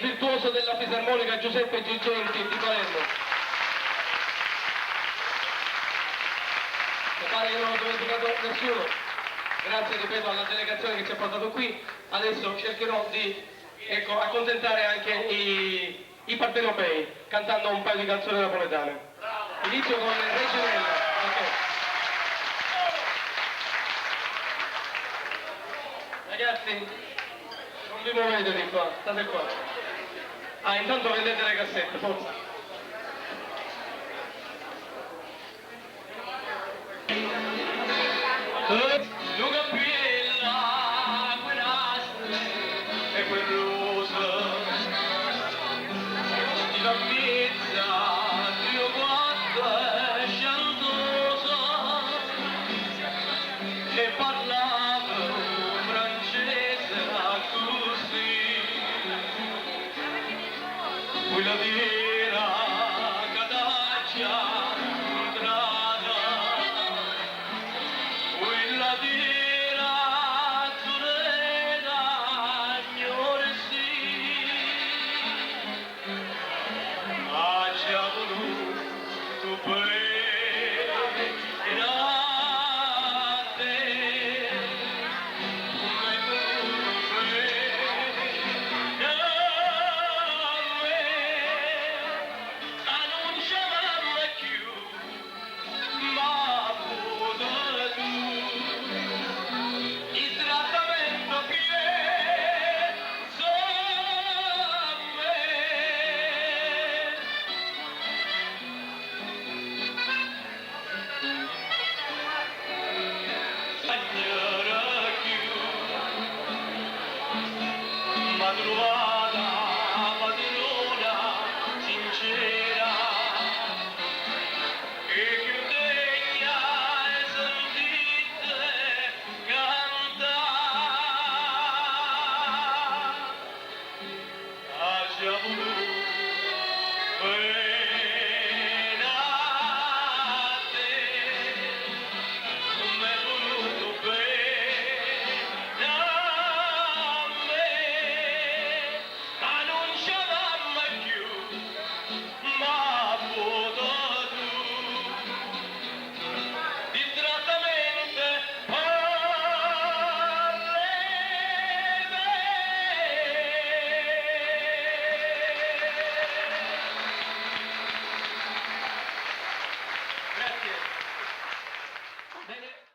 virtuoso della fisarmonica Giuseppe Girgenti di Palermo. Mi pare che non ho dimenticato nessuno. Grazie, ripeto, alla delegazione che ci ha portato qui. Adesso cercherò di accontentare anche i partenopei cantando un paio di canzoni napoletane. Inizio con Reginella. Okay. Ragazzi, non vi muovete di qua, state qua. Ah, intanto vendete le cassette, forza. Luca Piella, quell'astre e quel rosa di la pizza, Dio quanto è scialtosa e parlava francese così, quella vera cadaccia entrata, quella vera azzurreta ignore sì, ma ci ha voluto bene a te, come voluto bene a me, a non chiamarla più, ma pure tu, il trattamento penso a me. Signora chiù, ma trovare